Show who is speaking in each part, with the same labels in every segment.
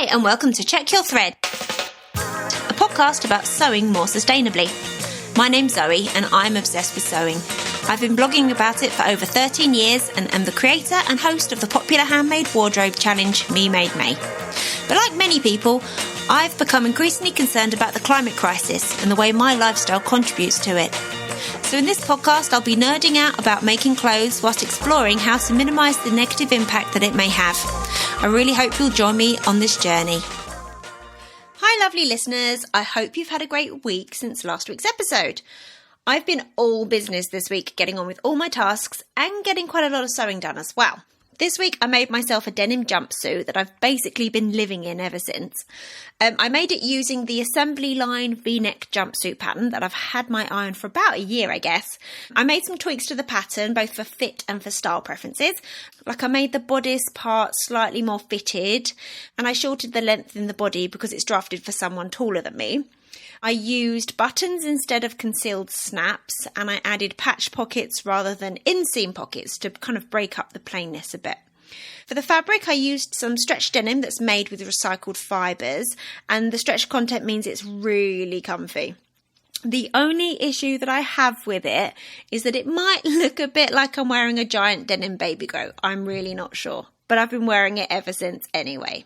Speaker 1: Hi, and welcome to Check Your Thread, a podcast about sewing more sustainably. My name's Zoe, and I'm obsessed with sewing. I've been blogging about it for over 13 years and am the creator and host of the popular handmade wardrobe challenge, Me Made May. But like many people, I've become increasingly concerned about the climate crisis and the way my lifestyle contributes to it. So in this podcast, I'll be nerding out about making clothes whilst exploring how to minimise the negative impact that it may have. I really hope you'll join me on this journey. Hi lovely listeners, I hope you've had a great week since last week's episode. I've been all business this week, getting on with all my tasks and getting quite a lot of sewing done as well. This week I made myself a denim jumpsuit that I've basically been living in ever since. I made it using the assembly line V-neck jumpsuit pattern that I've had my eye on for about a year, I guess. I made some tweaks to the pattern, both for fit and for style preferences. Like I made the bodice part slightly more fitted, and I shortened the length in the body because it's drafted for someone taller than me. I used buttons instead of concealed snaps, and I added patch pockets rather than inseam pockets to kind of break up the plainness a bit. For the fabric, I used some stretch denim that's made with recycled fibres, and the stretch content means it's really comfy. The only issue that I have with it is that it might look a bit like I'm wearing a giant denim baby coat. I'm really not sure, but I've been wearing it ever since anyway.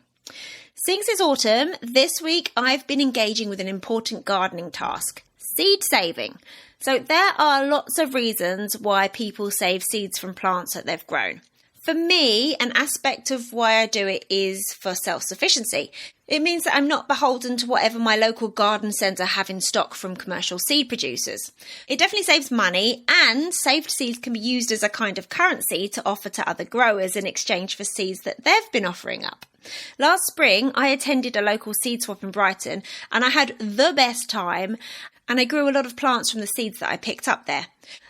Speaker 1: Since it's autumn, this week I've been engaging with an important gardening task, seed saving. So there are lots of reasons why people save seeds from plants that they've grown. For me, an aspect of why I do it is for self-sufficiency. It means that I'm not beholden to whatever my local garden centre have in stock from commercial seed producers. It definitely saves money, and saved seeds can be used as a kind of currency to offer to other growers in exchange for seeds that they've been offering up. Last spring, I attended a local seed swap in Brighton, and I had the best time, and I grew a lot of plants from the seeds that I picked up there.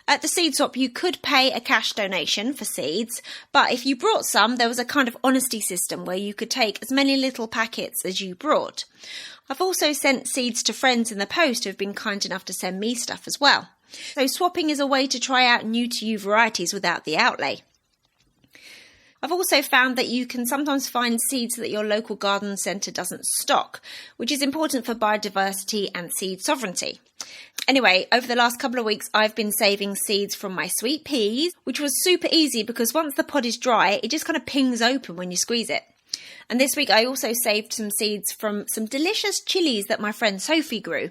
Speaker 1: At the seed swap, you could pay a cash donation for seeds, but if you brought some, there was a kind of honesty system where you could take as many little packets as you brought. I've also sent seeds to friends in the post who have been kind enough to send me stuff as well. So swapping is a way to try out new to you varieties without the outlay. I've also found that you can sometimes find seeds that your local garden centre doesn't stock, which is important for biodiversity and seed sovereignty. Anyway, over the last couple of weeks, I've been saving seeds from my sweet peas, which was super easy because once the pod is dry, it just kind of pings open when you squeeze it. And this week, I also saved some seeds from some delicious chilies that my friend Sophie grew.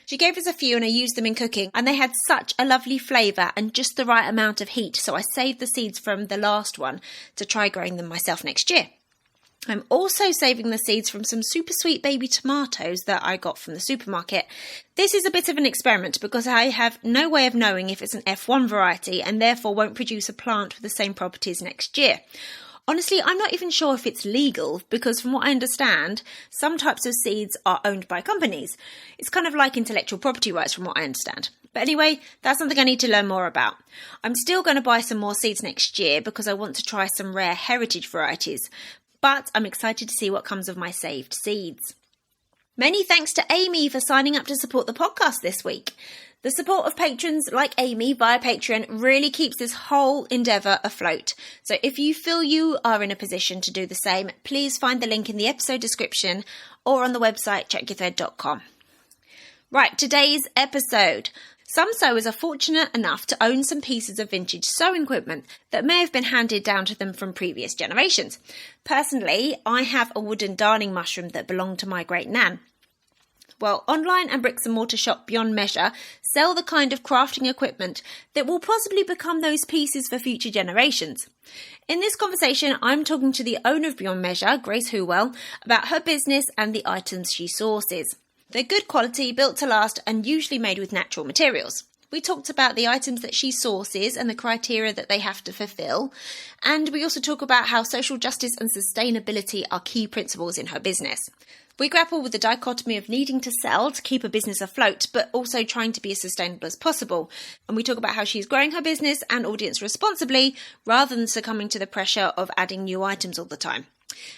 Speaker 1: She gave us a few and I used them in cooking, and they had such a lovely flavour and just the right amount of heat, so I saved the seeds from the last one to try growing them myself next year. I'm also saving the seeds from some super sweet baby tomatoes that I got from the supermarket. This is a bit of an experiment because I have no way of knowing if it's an F1 variety and therefore won't produce a plant with the same properties next year. Honestly, I'm not even sure if it's legal because from what I understand, some types of seeds are owned by companies. It's kind of like intellectual property rights from what I understand. But anyway, that's something I need to learn more about. I'm still going to buy some more seeds next year because I want to try some rare heritage varieties. But I'm excited to see what comes of my saved seeds. Many thanks to Amy for signing up to support the podcast this week. The support of patrons like Amy via Patreon really keeps this whole endeavour afloat. So if you feel you are in a position to do the same, please find the link in the episode description or on the website checkyourthread.com. Right, today's episode. Some sewers are fortunate enough to own some pieces of vintage sewing equipment that may have been handed down to them from previous generations. Personally, I have a wooden darning mushroom that belonged to my great nan. Well, online and bricks and mortar shop Beyond Measure sell the kind of crafting equipment that will possibly become those pieces for future generations. In this conversation, I'm talking to the owner of Beyond Measure, Grace Whowell, about her business and the items she sources. They're good quality, built to last, and usually made with natural materials. We talked about the items that she sources and the criteria that they have to fulfill. And we also talk about how social justice and sustainability are key principles in her business. We grapple with the dichotomy of needing to sell to keep a business afloat, but also trying to be as sustainable as possible. And we talk about how she's growing her business and audience responsibly, rather than succumbing to the pressure of adding new items all the time.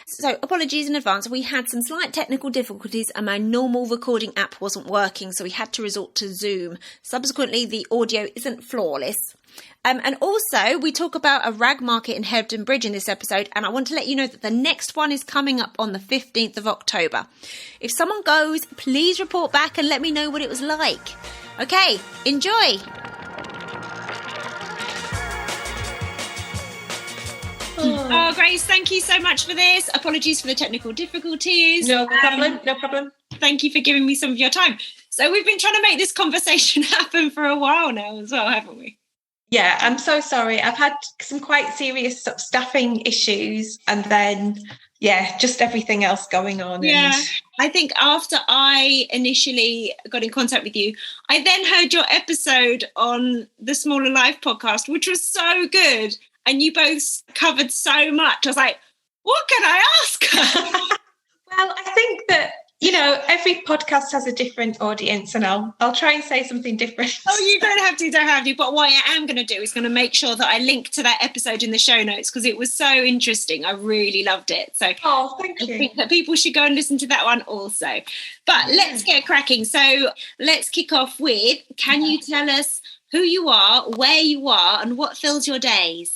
Speaker 1: So apologies in advance. We had some slight technical difficulties and my normal recording app wasn't working, so we had to resort to Zoom. Subsequently, the audio isn't flawless. And also, we talk about a rag market in Hebden Bridge in this episode, and I want to let you know that the next one is coming up on the 15th of October. If someone goes, please report back and let me know what it was like. Okay, enjoy! Oh, Grace, thank you so much for this. Apologies for the technical difficulties.
Speaker 2: No problem.
Speaker 1: Thank you for giving me some of your time. So we've been trying to make this conversation happen for a while now as well, haven't we?
Speaker 2: Yeah, I'm so sorry. I've had some quite serious sort of staffing issues and then, just everything else going on.
Speaker 1: Yeah, I think after I initially got in contact with you, I then heard your episode on the Smaller Life podcast, which was so good. And you both covered so much. I was like, what can I ask her?
Speaker 2: Well, I think that, every podcast has a different audience and I'll try and say something different.
Speaker 1: Oh, you don't have to. But what I am going to do is going to make sure that I link to that episode in the show notes because it was so interesting. I really loved it. So
Speaker 2: thank you.
Speaker 1: I think that people should go and listen to that one also. But let's get cracking. So let's kick off with, can you tell us who you are, where you are and what fills your days?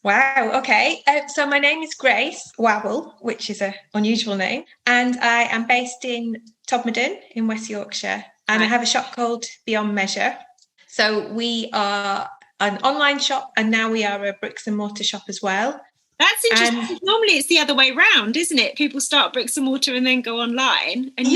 Speaker 2: Wow, okay. So my name is Grace Whowell, which is an unusual name, and I am based in Todmorden in West Yorkshire, and I have a shop called Beyond Measure. So we are an online shop, and now we are a bricks and mortar shop as well.
Speaker 1: That's interesting. Normally it's the other way round, isn't it? People start bricks and mortar and then go online. And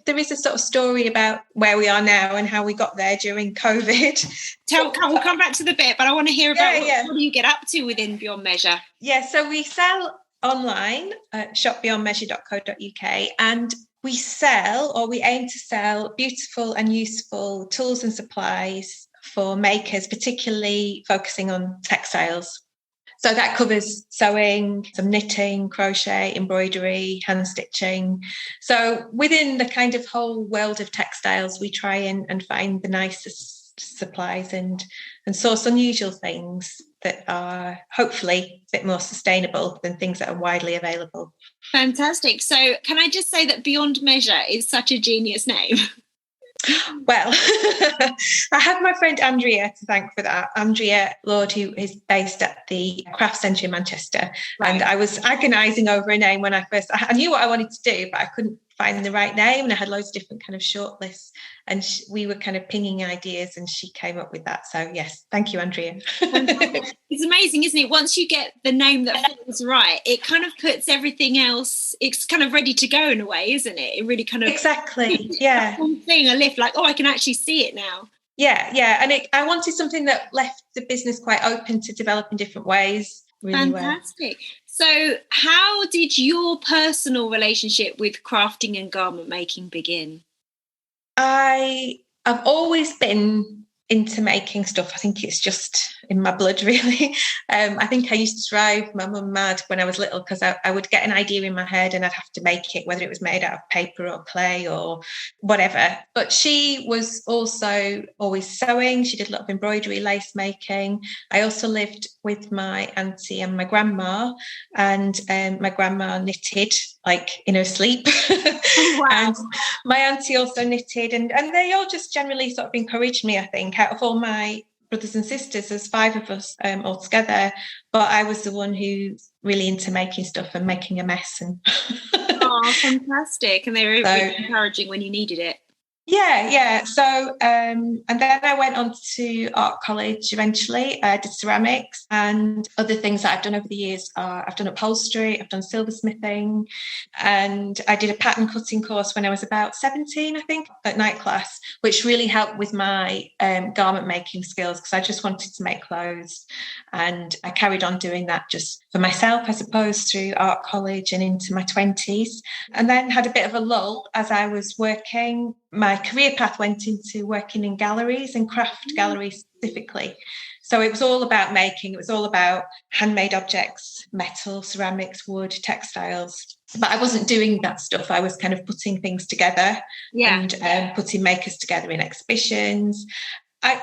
Speaker 2: there is a sort of story about where we are now and how we got there during COVID.
Speaker 1: We'll come back to the bit, but I want to hear about what do you get up to within Beyond Measure?
Speaker 2: Yeah, so we sell online at shopbeyondmeasure.co.uk and we aim to sell beautiful and useful tools and supplies for makers, particularly focusing on textiles. So that covers sewing, some knitting, crochet, embroidery, hand stitching. So within the kind of whole world of textiles, we try and find the nicest supplies and source unusual things that are hopefully a bit more sustainable than things that are widely available.
Speaker 1: Fantastic. So can I just say that Beyond Measure is such a genius name?
Speaker 2: Well, I have my friend Andrea to thank for that. Andrea Lord, who is based at the Craft Centre in Manchester. Right. And I was agonising over a name when I knew what I wanted to do, but I couldn't find the right name. And I had loads of different kind of short lists. And we were kind of pinging ideas and she came up with that. So, yes, thank you, Andrea.
Speaker 1: It's amazing, isn't it? Once you get the name that feels right, it kind of puts everything else, it's kind of ready to go in a way, isn't it? It really kind of...
Speaker 2: Exactly, yeah.
Speaker 1: Thing, a lift, like, I can actually see it now.
Speaker 2: Yeah. And I wanted something that left the business quite open to develop in different ways. Really
Speaker 1: Fantastic. Well. So how did your personal relationship with crafting and garment making begin?
Speaker 2: I've always been into making stuff. I think it's just in my blood, really. I think I used to drive my mum mad when I was little because I would get an idea in my head and I'd have to make it, whether it was made out of paper or clay or whatever. But she was also always sewing. She did a lot of embroidery, lace making. I also lived with my auntie and my grandma, and my grandma knitted like in her sleep.
Speaker 1: Wow.
Speaker 2: And my auntie also knitted, and they all just generally sort of encouraged me, I think, out of all my brothers and sisters. There's 5 of us all together, but I was the one who's really into making stuff and making a mess. And
Speaker 1: oh, fantastic. And they were really encouraging when you needed it.
Speaker 2: Yeah. So, and then I went on to art college eventually. I did ceramics, and other things that I've done over the years are I've done upholstery, I've done silversmithing, and I did a pattern cutting course when I was about 17, I think, at night class, which really helped with my garment making skills because I just wanted to make clothes. And I carried on doing that just for myself, I suppose, through art college and into my 20s. And then had a bit of a lull as I was working. My career path went into working in galleries and craft galleries specifically. So it was all about making, it was all about handmade objects, metal, ceramics, wood, textiles. But I wasn't doing that stuff. I was kind of putting things together and putting makers together in exhibitions.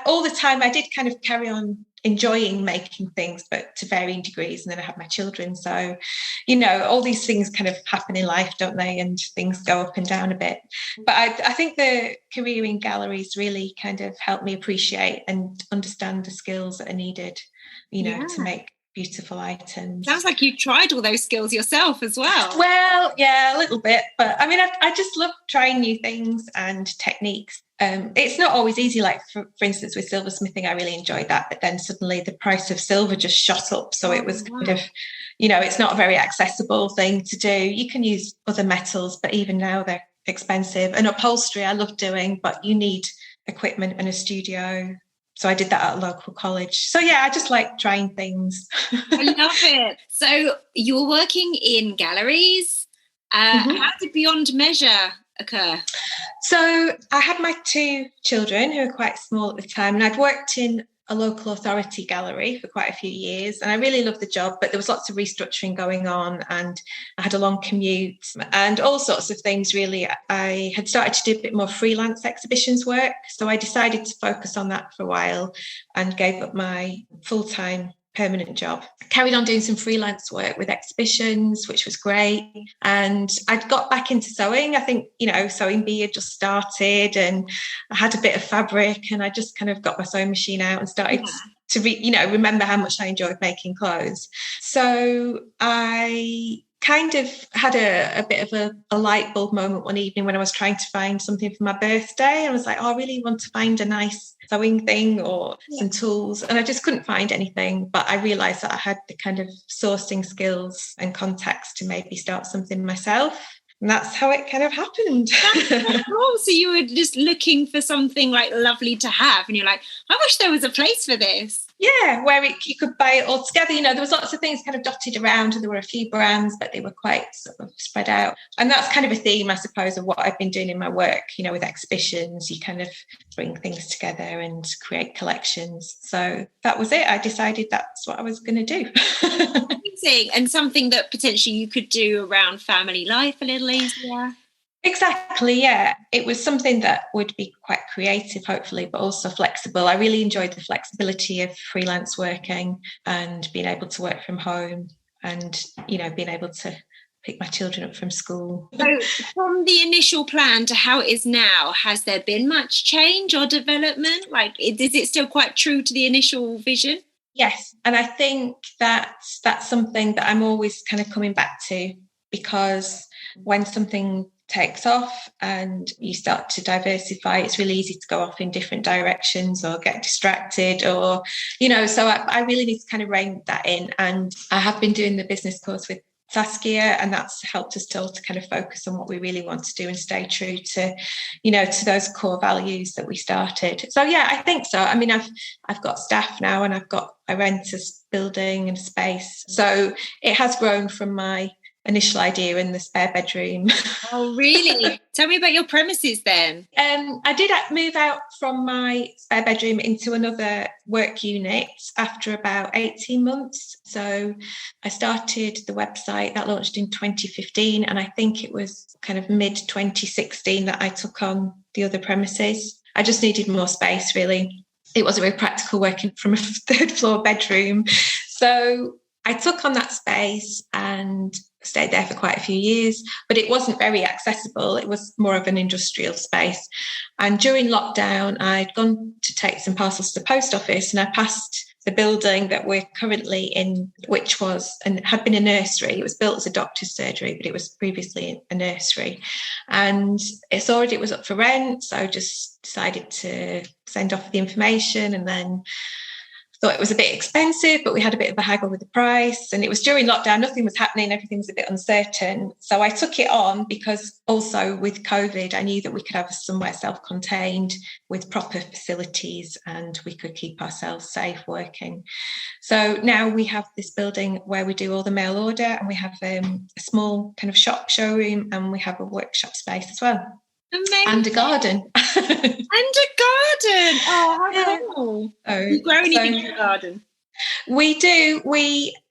Speaker 2: All the time I did kind of carry on enjoying making things, but to varying degrees. And then I have my children. So, all these things kind of happen in life, don't they? And things go up and down a bit. But I think the career in galleries really kind of helped me appreciate and understand the skills that are needed, to make beautiful items.
Speaker 1: Sounds like you tried all those skills yourself as well.
Speaker 2: Well, yeah, a little bit. But I mean, I just love trying new things and techniques. It's not always easy. Like, for instance, with silversmithing, I really enjoyed that. But then suddenly the price of silver just shot up. So it was kind of, it's not a very accessible thing to do. You can use other metals, but even now they're expensive. And upholstery, I love doing, but you need equipment and a studio. So I did that at a local college. So yeah, I just like trying things.
Speaker 1: I love it. So you're working in galleries. How did Beyond Measure occur?
Speaker 2: So I had my 2 children who were quite small at the time, and I'd worked in a local authority gallery for quite a few years, and I really loved the job, but there was lots of restructuring going on, and I had a long commute and all sorts of things really. I had started to do a bit more freelance exhibitions work, so I decided to focus on that for a while and gave up my full-time permanent job. Carried on doing some freelance work with exhibitions, which was great. And I'd got back into sewing. I think, sewing bee had just started, and I had a bit of fabric, and I just kind of got my sewing machine out and started to remember how much I enjoyed making clothes. So I kind of had a bit of a light bulb moment one evening when I was trying to find something for my birthday. I was like, I really want to find a nice sewing thing or some tools, and I just couldn't find anything. But I realised that I had the kind of sourcing skills and contacts to maybe start something myself. And that's how it kind of happened.
Speaker 1: That's cool. So you were just looking for something like lovely to have, and you're like, I wish there was a place for this.
Speaker 2: Yeah, where you could buy it all together. There was lots of things kind of dotted around, and there were a few brands, but they were quite sort of spread out. And that's kind of a theme, I suppose, of what I've been doing in my work. With exhibitions, you kind of bring things together and create collections. So that was it. I decided that's what I was going to do.
Speaker 1: Amazing. And something that potentially you could do around family life a little easier.
Speaker 2: Exactly, yeah. It was something that would be quite creative, hopefully, but also flexible. I really enjoyed the flexibility of freelance working and being able to work from home and, being able to pick my children up from school.
Speaker 1: So from the initial plan to how it is now, has there been much change or development? Like, is it still quite true to the initial vision?
Speaker 2: Yes, and I think that's something that I'm always kind of coming back to, because when something takes off and you start to diversify, it's really easy to go off in different directions or get distracted, or so I really need to kind of rein that in. And I have been doing the business course with Saskia, and that's helped us all to kind of focus on what we really want to do and stay true to to those core values that we started. So yeah, I think so. I mean, I've got staff now, and I rent a building and a space, so it has grown from my initial idea in the spare bedroom.
Speaker 1: Oh, really? Tell me about your premises then.
Speaker 2: I did move out from my spare bedroom into another work unit after about 18 months. So I started the website that launched in 2015, and I think it was kind of mid-2016 that I took on the other premises. I just needed more space, really. It wasn't very practical working from a 3rd floor bedroom. So I took on that space and stayed there for quite a few years, but it wasn't very accessible. It was more of an industrial space. And during lockdown, I'd gone to take some parcels to the post office, and I passed the building that we're currently in, which was and had been a nursery. It was built as a doctor's surgery, but it was previously a nursery. And it saw it was up for rent, so I just decided to send off the information, and then thought it was a bit expensive, but we had a bit of a haggle with the price. And it was during lockdown, nothing was happening, everything was a bit uncertain. So I took it on because also with COVID, I knew that we could have somewhere self-contained with proper facilities, and we could keep ourselves safe working. So now we have this building where we do all the mail order, and we have a small kind of showroom, and we have a workshop space as well.
Speaker 1: Amazing.
Speaker 2: And a garden.
Speaker 1: And a garden. Oh, how cool. Do you grow anything in the garden?
Speaker 2: We do.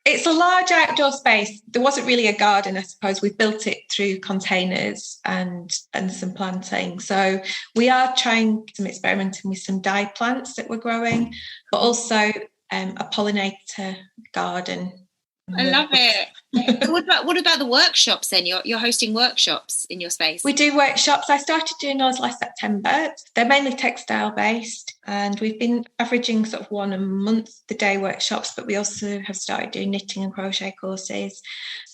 Speaker 2: It's a large outdoor space. There wasn't really a garden, I suppose. We built it through containers and some planting. So we are trying some experimenting with some dye plants that we're growing, but also a pollinator garden.
Speaker 1: I love it. What about the workshops then? You're hosting workshops in your space.
Speaker 2: We do workshops. I started doing those last September. They're mainly textile based, and we've been averaging sort of one a month the day workshops, but we also have started doing knitting and crochet courses.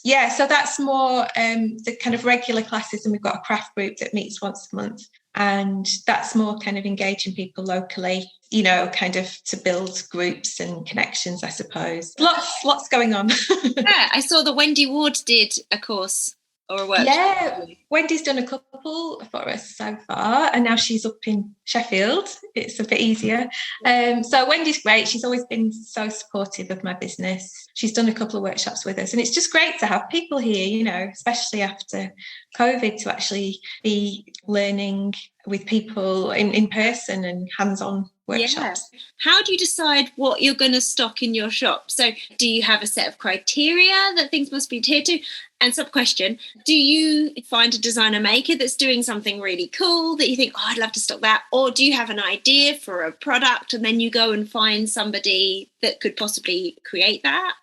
Speaker 2: Yeah, so that's more the kind of regular classes, and we've got a craft group that meets once a month. And that's more kind of engaging people locally, you know, kind of to build groups and connections, I suppose. Lots going on.
Speaker 1: Yeah, I saw that Wendy Ward did a course or a workshop.
Speaker 2: Yeah, Wendy's done a couple for us so far, and now she's up in Sheffield. It's a bit easier. So Wendy's great. She's always been so supportive of my business. She's done a couple of workshops with us, and it's just great to have people here, you know, especially after COVID, to actually be learning with people in person and hands-on workshops.
Speaker 1: Yeah. How do you decide what you're going to stock in your shop? So do you have a set of criteria that things must be adhered to? And sub-question, do you find a designer maker that's doing something really cool that you think, oh, I'd love to stock that? Or do you have an idea for a product and then you go and find somebody that could possibly create that?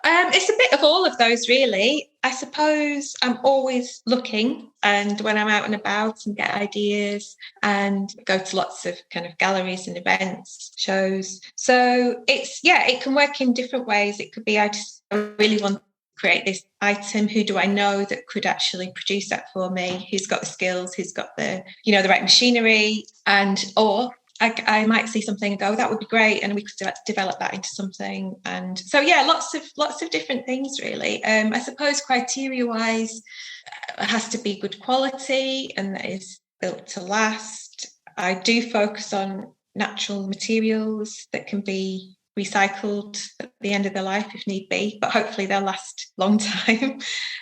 Speaker 2: It's a bit of all of those, really. I suppose I'm always looking, and when I'm out and about and get ideas and go to lots of kind of galleries and events, shows. So it can work in different ways. It could be I really want to create this item. Who do I know that could actually produce that for me? Who's got the skills? Who's got the, you know, the right machinery? Or I might see something and go, that would be great, and we could develop that into something. And so, yeah, lots of different things, really. I suppose criteria-wise, it has to be good quality and that is built to last. I do focus on natural materials that can be recycled at the end of their life if need be, but hopefully they'll last a long time.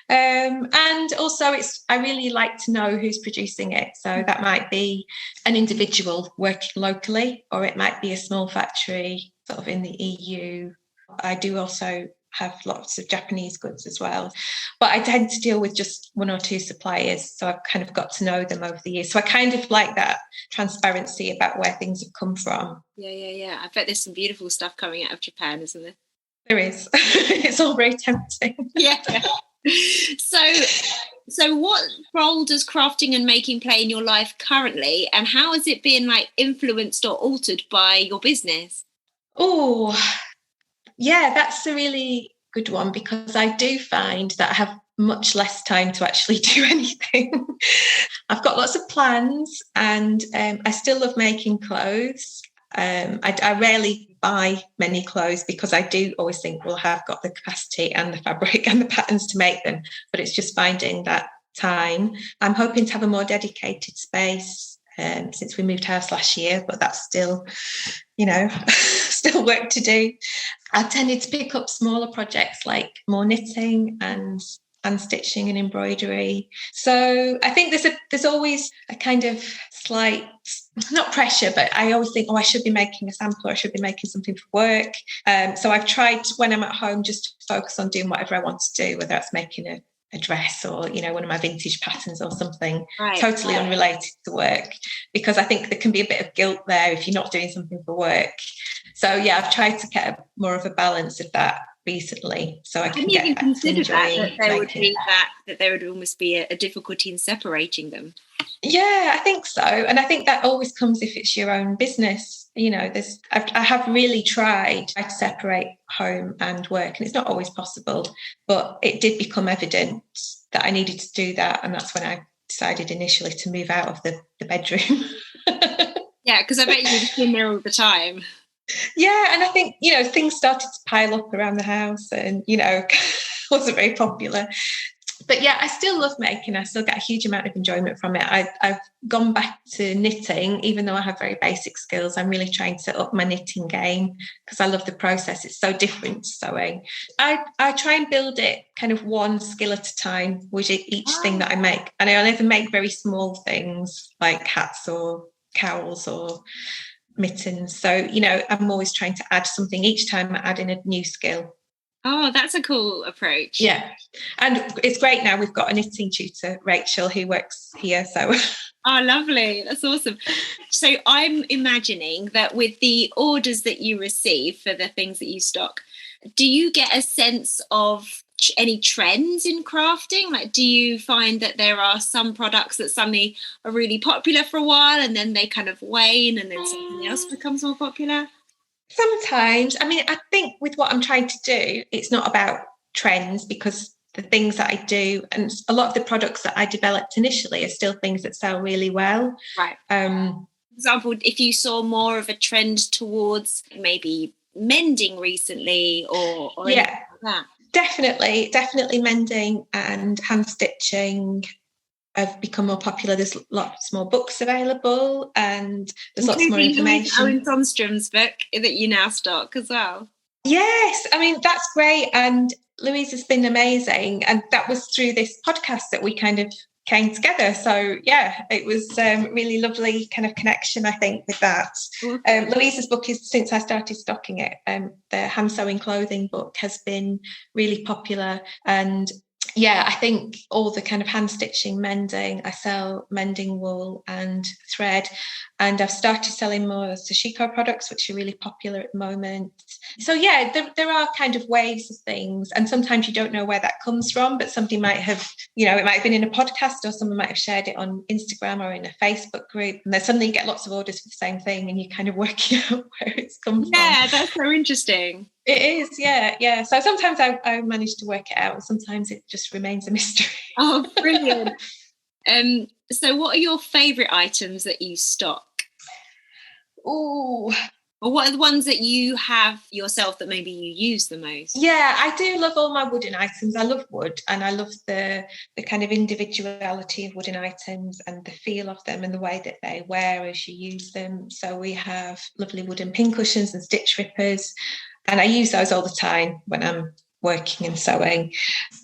Speaker 2: And also I really like to know who's producing it. So that might be an individual working locally, or it might be a small factory sort of in the EU. I do also have lots of Japanese goods as well, but I tend to deal with just one or two suppliers, so I've kind of got to know them over the years. So I kind of like that transparency about where things have come from.
Speaker 1: Yeah. I bet there's some beautiful stuff coming out of Japan, isn't there?
Speaker 2: There is. It's all very tempting.
Speaker 1: Yeah. So what role does crafting and making play in your life currently, and how has it been like influenced or altered by your business?
Speaker 2: Oh, yeah, that's a really good one, because I do find that I have much less time to actually do anything. I've got lots of plans, and I still love making clothes. I rarely buy many clothes because I do always think, well, I've got the capacity and the fabric and the patterns to make them, but it's just finding that time. I'm hoping to have a more dedicated space since we moved house last year, but that's still, you know, still work to do. I tended to pick up smaller projects like more knitting and stitching and embroidery. So I think there's always a kind of slight, not pressure, but I always think, I should be making a sample, or I should be making something for work. So I've tried, when I'm at home, just to focus on doing whatever I want to do, whether that's making a dress or, you know, one of my vintage patterns or something totally unrelated to work, because I think there can be a bit of guilt there if you're not doing something for work. So yeah, I've tried to get more of a balance of that recently, so I can get back to enjoying
Speaker 1: that there would almost be a difficulty in separating them.
Speaker 2: Yeah, I think so, and I think that always comes if it's your own business. You know, I have really tried to separate home and work, and it's not always possible, but it did become evident that I needed to do that, and that's when I decided initially to move out of the bedroom.
Speaker 1: Yeah, because I bet you've been there all the time.
Speaker 2: Yeah, and I think, you know, things started to pile up around the house, and, you know, wasn't very popular. But yeah, I still love making. I still get a huge amount of enjoyment from it. I've gone back to knitting, even though I have very basic skills. I'm really trying to up my knitting game because I love the process. It's so different to sewing. I try and build it kind of one skill at a time with each thing that I make. And I never make very small things like hats or cowls or mittens. So, you know, I'm always trying to add something each time. I add in a new skill.
Speaker 1: Oh, that's a cool approach.
Speaker 2: Yeah. And it's great now. We've got a knitting tutor, Rachel, who works here. So
Speaker 1: oh, lovely. That's awesome. So I'm imagining that with the orders that you receive for the things that you stock, do you get a sense of any trends in crafting? Like, do you find that there are some products that suddenly are really popular for a while and then they kind of wane and then something else becomes more popular?
Speaker 2: Sometimes. I mean, I think with what I'm trying to do, it's not about trends, because the things that I do and a lot of the products that I developed initially are still things that sell really well.
Speaker 1: Right. For example, if you saw more of a trend towards maybe mending recently or
Speaker 2: yeah,
Speaker 1: like that.
Speaker 2: Definitely mending and hand stitching have become more popular. There's lots more books available and there's lots more information.
Speaker 1: Owen Sundstrom's book that you now stock as well.
Speaker 2: Yes, I mean, that's great. And Louise has been amazing. And that was through this podcast that we kind of came together. So, yeah, it was really lovely kind of connection, I think, with that. Louise's book is, since I started stocking it, the hand sewing clothing book has been really popular. And yeah, I think all the kind of hand stitching, mending, I sell mending wool and thread, and I've started selling more sashiko products, which are really popular at the moment. So yeah, there are kind of waves of things, and sometimes you don't know where that comes from, but somebody might have, it might have been in a podcast or someone might have shared it on Instagram or in a Facebook group, and then suddenly you get lots of orders for the same thing and you kind of work out where it's come from.
Speaker 1: Yeah, that's so interesting.
Speaker 2: It is, yeah. So sometimes I manage to work it out, and sometimes it just remains a mystery.
Speaker 1: Oh, brilliant. So what are your favourite items that you stock?
Speaker 2: Oh,
Speaker 1: or what are the ones that you have yourself that maybe you use the most?
Speaker 2: Yeah, I do love all my wooden items. I love wood, and I love the kind of individuality of wooden items and the feel of them and the way that they wear as you use them. So we have lovely wooden pincushions and stitch rippers, and I use those all the time when I'm working and sewing.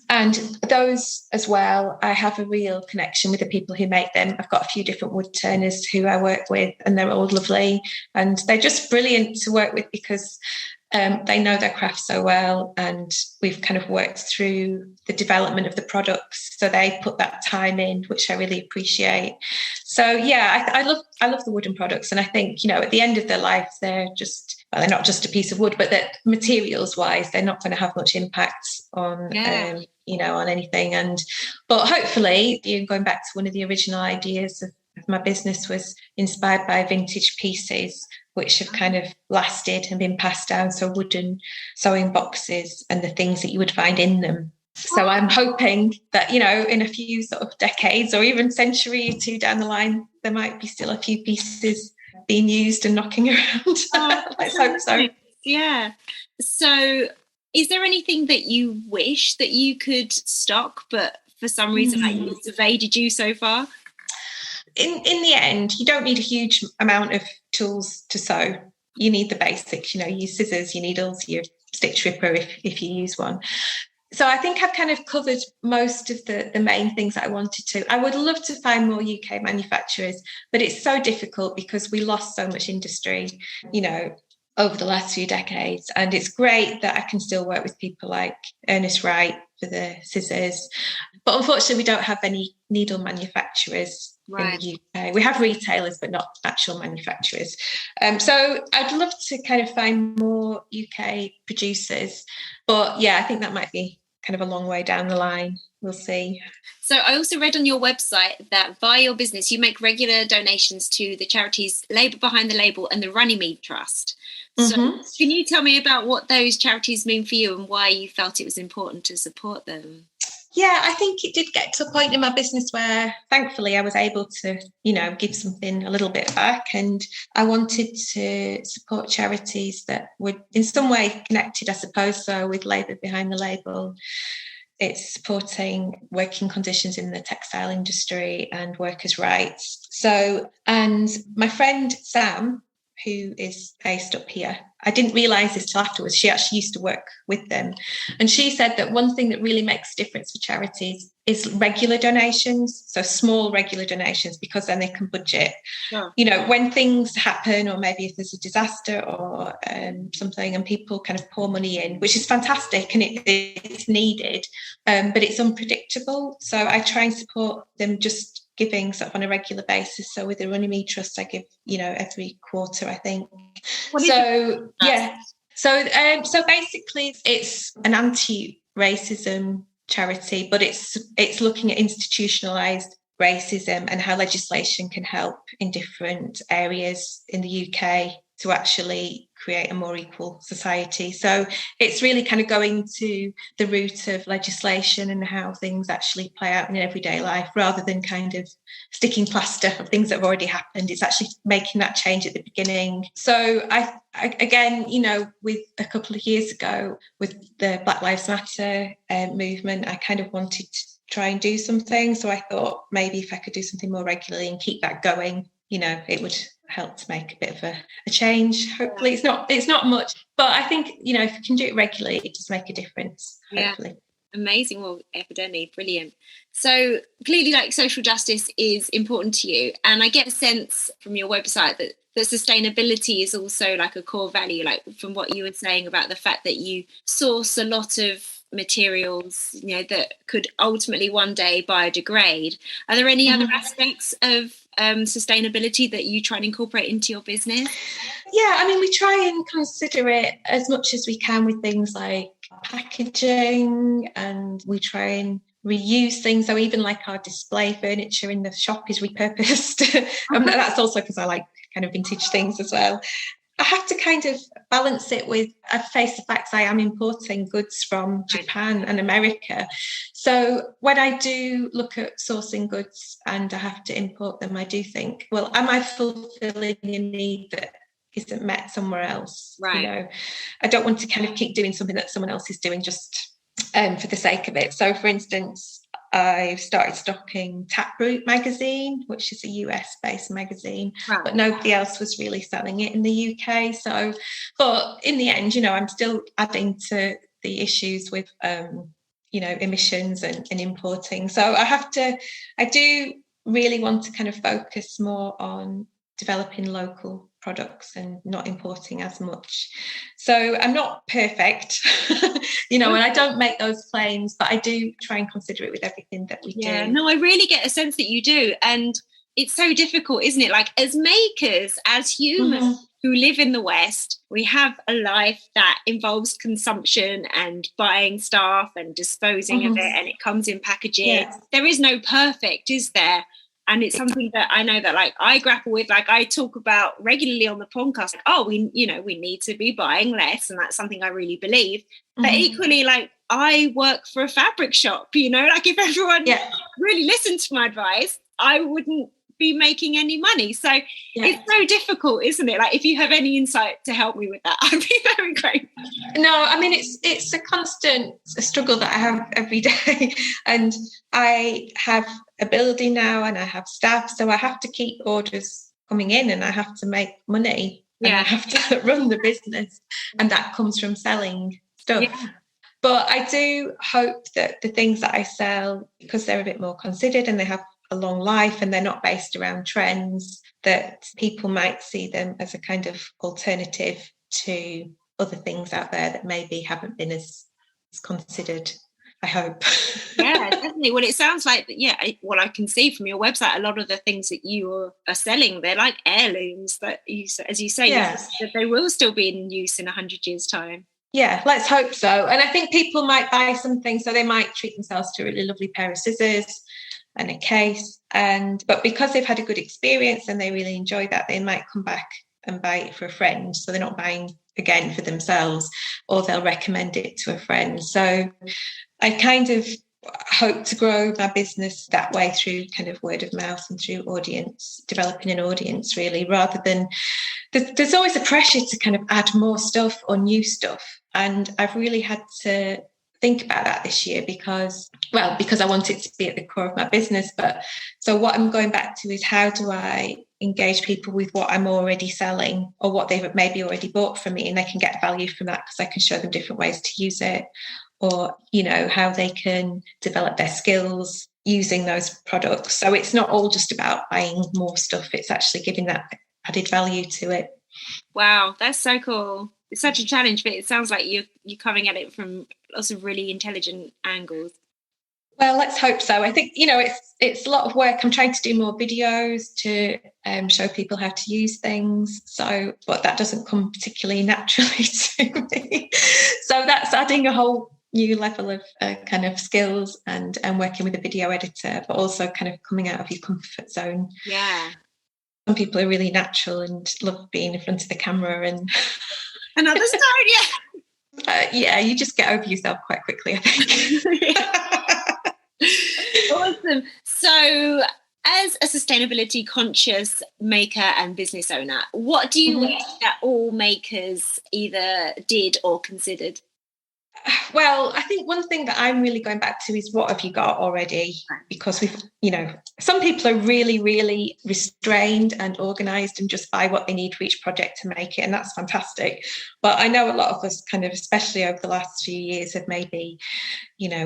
Speaker 2: And those as well, I have a real connection with the people who make them. I've got a few different wood turners who I work with, and they're all lovely, and they're just brilliant to work with because they know their craft so well, and we've kind of worked through the development of the products, so they put that time in, which I really appreciate. So yeah, I love the wooden products, and I think at the end of their life they're not just a piece of wood, but that materials wise they're not going to have much impact on on anything. But hopefully, going back to one of the original ideas of my business was inspired by vintage pieces which have kind of lasted and been passed down, so wooden sewing boxes and the things that you would find in them. So I'm hoping that in a few sort of decades or even century or two down the line, there might be still a few pieces being used and knocking around. Let's hope so.
Speaker 1: Yeah. So is there anything that you wish that you could stock but for some reason it's evaded you so far?
Speaker 2: In the end, you don't need a huge amount of tools to sew. You need the basics, your scissors, your needles, your stitch ripper if you use one. So I think I've kind of covered most of the main things that I wanted to. I would love to find more UK manufacturers, but it's so difficult because we lost so much industry, over the last few decades. And it's great that I can still work with people like Ernest Wright for the scissors. But unfortunately, we don't have any needle manufacturers in the UK. We have retailers, but not actual manufacturers. So I'd love to kind of find more UK producers. But yeah, I think that might be kind of a long way down the line. We'll see.
Speaker 1: So I also read on your website that via your business, you make regular donations to the charities Labour Behind the Label and the Runnymede Trust. So can you tell me about what those charities mean for you and why you felt it was important to support them?
Speaker 2: Yeah, I think it did get to a point in my business where thankfully I was able to, give something a little bit back. And I wanted to support charities that were in some way connected, I suppose, so with Labour Behind the Label. It's supporting working conditions in the textile industry and workers' rights. So, and my friend Sam, who is based up here. I didn't realise this till afterwards. She actually used to work with them. And she said that one thing that really makes a difference for charities is regular donations. So small regular donations, because then they can budget.
Speaker 1: Sure.
Speaker 2: You know, when things happen, or maybe if there's a disaster or something, and people kind of pour money in, which is fantastic and it's needed, but it's unpredictable. So I try and support them just giving sort of on a regular basis. So with the Runnymede Trust, I give, you know, every quarter, I think. So yeah. So basically it's an anti-racism charity, but it's looking at institutionalized racism and how legislation can help in different areas in the UK to actually create a more equal society. So it's really kind of going to the root of legislation and how things actually play out in everyday life, rather than kind of sticking plaster of things that have already happened. It's actually making that change at the beginning. So I again, you know, with a couple of years ago with the Black Lives Matter movement, I kind of wanted to try and do something. So I thought maybe if I could do something more regularly and keep that going, you know, it would help to make a bit of a change. Hopefully it's not much, but I think, you know, if you can do it regularly, it does make a difference, hopefully.
Speaker 1: Yeah. Amazing. Well, evidently brilliant. So clearly, like, social justice is important to you, and I get a sense from your website that sustainability is also like a core value, like from what you were saying about the fact that you source a lot of materials, you know, that could ultimately one day biodegrade. Are there any other aspects of sustainability that you try and incorporate into your business?
Speaker 2: Yeah, I mean, we try and consider it as much as we can with things like packaging, and we try and reuse things. So even like our display furniture in the shop is repurposed. That's also because I like kind of vintage things as well. I have to kind of balance it with, I face the facts, I am importing goods from Japan and America. So when I do look at sourcing goods and I have to import them, I do think, well, am I fulfilling a need that isn't met somewhere else?
Speaker 1: Right.
Speaker 2: You know, I don't want to kind of keep doing something that someone else is doing just for the sake of it. So for instance, I've started stocking Taproot magazine, which is a US-based magazine, but nobody else was really selling it in the UK. So, but in the end, you know, I'm still adding to the issues with, you know, emissions and importing. So I do really want to kind of focus more on developing local products and not importing as much. So I'm not perfect, you know, and I don't make those claims, but I do try and consider it with everything that we do.
Speaker 1: Yeah, no, I really get a sense that you do. And it's so difficult, isn't it? Like, as makers, as humans who live in the West, we have a life that involves consumption and buying stuff and disposing of it, and it comes in packaging. Yeah. There is no perfect, is there? And it's something that I know that, like, I grapple with, like, I talk about regularly on the podcast, like, we need to be buying less. And that's something I really believe. But equally, like, I work for a fabric shop, you know, like, if everyone really listened to my advice, I wouldn't be making any money. So it's so difficult, isn't it? Like, if you have any insight to help me with that, I'd be very grateful.
Speaker 2: No, I mean, it's a constant struggle that I have every day. And I have a building now and I have staff, so I have to keep orders coming in and I have to make money and I have to run the business, and that comes from selling stuff. But I do hope that the things that I sell, because they're a bit more considered and they have a long life and they're not based around trends, that people might see them as a kind of alternative to other things out there that maybe haven't been as considered, I hope.
Speaker 1: Yeah, definitely. Well, it sounds like, what I can see from your website, a lot of the things that you are selling, they're like heirlooms that you, as you say, that they will still be in use in 100 years' time.
Speaker 2: Yeah, let's hope so. And I think people might buy something, so they might treat themselves to a really lovely pair of scissors and a case, but because they've had a good experience and they really enjoy that, they might come back and buy it for a friend, so they're not buying again for themselves, or they'll recommend it to a friend. So I kind of hope to grow my business that way, through kind of word of mouth and through developing an audience, really, rather than there's always a pressure to kind of add more stuff or new stuff. And I've really had to think about that this year because I want it to be at the core of my business. But so what I'm going back to is, how do I engage people with what I'm already selling or what they've maybe already bought from me, and they can get value from that because I can show them different ways to use it, or, how they can develop their skills using those products. So it's not all just about buying more stuff. It's actually giving that added value to it.
Speaker 1: Wow, that's so cool. It's such a challenge, but it sounds like you're coming at it from lots of really intelligent angles.
Speaker 2: Well, let's hope so. I think, it's a lot of work. I'm trying to do more videos to show people how to use things. So, but that doesn't come particularly naturally to me. So that's adding a whole new level of kind of skills and working with a video editor, but also kind of coming out of your comfort zone.
Speaker 1: Yeah.
Speaker 2: Some people are really natural and love being in front of the camera, and
Speaker 1: others don't.
Speaker 2: Yeah, you just get over yourself quite quickly, I think.
Speaker 1: Awesome. So, as a sustainability conscious maker and business owner, what do you wish that all makers either did or considered?
Speaker 2: Well, I think one thing that I'm really going back to is what have you got already? Because some people are really, really restrained and organised and just buy what they need for each project to make it. And that's fantastic. But I know a lot of us kind of, especially over the last few years, have maybe,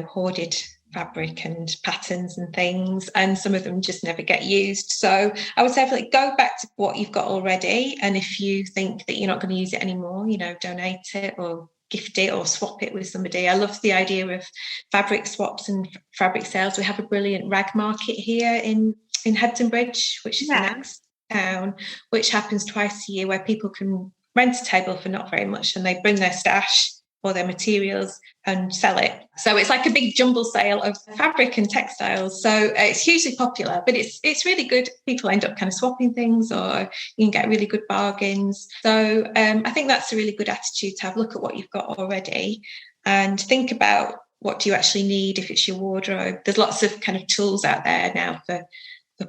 Speaker 2: hoarded fabric and patterns and things, and some of them just never get used. So I would say, go back to what you've got already. And if you think that you're not going to use it anymore, donate it or gift it or swap it with somebody. I love the idea of fabric swaps and fabric sales. We have a brilliant rag market here in Hebden Bridge, which is the next town, which happens twice a year, where people can rent a table for not very much, and they bring their stash or their materials and sell it. So it's like a big jumble sale of fabric and textiles. So it's hugely popular, but it's really good. People end up kind of swapping things, or you can get really good bargains. So I think that's a really good attitude to have. Look at what you've got already and think about what do you actually need if it's your wardrobe. There's lots of kind of tools out there now for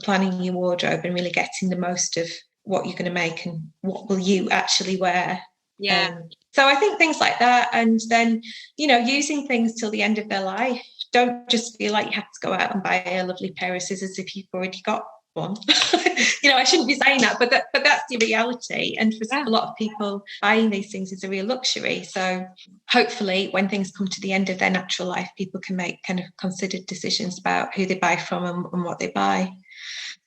Speaker 2: planning your wardrobe and really getting the most of what you're going to make and what will you actually wear.
Speaker 1: Yeah.
Speaker 2: So I think things like that, and then, using things till the end of their life. Don't just feel like you have to go out and buy a lovely pair of scissors if you've already got one. I shouldn't be saying that, but that's the reality. And for a lot of people, buying these things is a real luxury. So hopefully when things come to the end of their natural life, people can make kind of considered decisions about who they buy from and what they buy.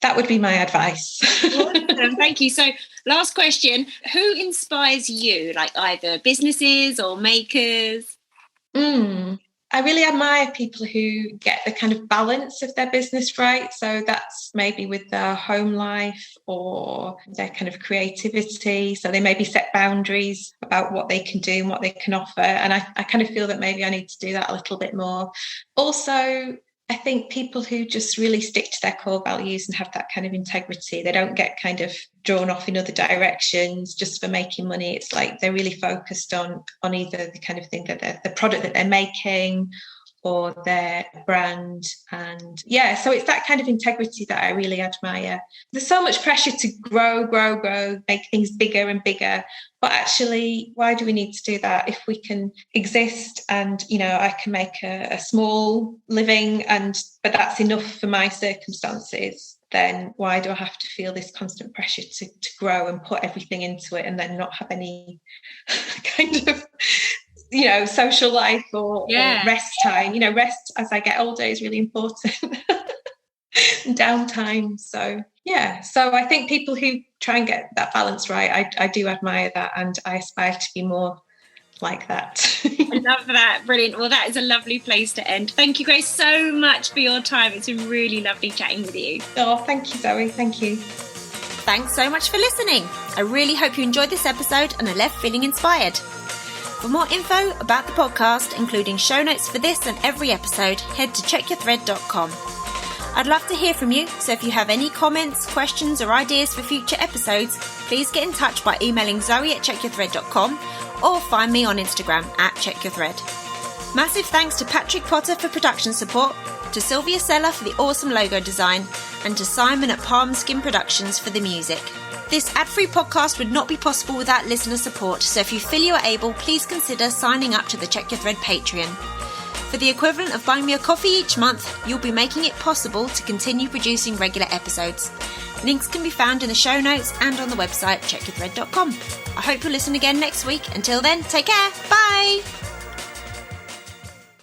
Speaker 2: That would be my advice.
Speaker 1: Awesome. Thank you. So last question, who inspires you, like either businesses or makers?
Speaker 2: I really admire people who get the kind of balance of their business right. So that's maybe with their home life or their kind of creativity. So they maybe set boundaries about what they can do and what they can offer. And I kind of feel that maybe I need to do that a little bit more. Also, I think people who just really stick to their core values and have that kind of integrity, they don't get kind of drawn off in other directions just for making money. It's like they're really focused on either the kind of thing that the product that they're making or their brand. And so it's that kind of integrity that I really admire. There's so much pressure to grow, make things bigger and bigger. But actually, why do we need to do that if we can exist and, I can make a small living but that's enough for my circumstances? Then why do I have to feel this constant pressure to grow and put everything into it and then not have any kind of social life or rest time? Rest as I get older is really important. Downtime. So I think people who try and get that balance right, I do admire that, and I aspire to be more like that.
Speaker 1: I love that. Brilliant. Well, that is a lovely place to end. Thank you, Grace, so much for your time. It's been really lovely chatting with you.
Speaker 2: Oh, thank you, Zoe. Thank you.
Speaker 1: Thanks so much for listening. I really hope you enjoyed this episode and are left feeling inspired. For more info about the podcast, including show notes for this and every episode, head to checkyourthread.com. I'd love to hear from you, so if you have any comments, questions or ideas for future episodes, please get in touch by emailing zoe@checkyourthread.com or find me on Instagram @checkyourthread. Massive thanks to Patrick Potter for production support, to Sylvia Seller for the awesome logo design, and to Simon at Palm Skin Productions for the music. This ad-free podcast would not be possible without listener support, so if you feel you are able, please consider signing up to the Check Your Thread Patreon. For the equivalent of buying me a coffee each month, you'll be making it possible to continue producing regular episodes. Links can be found in the show notes and on the website checkyourthread.com. I hope you'll listen again next week. Until then, take care. Bye!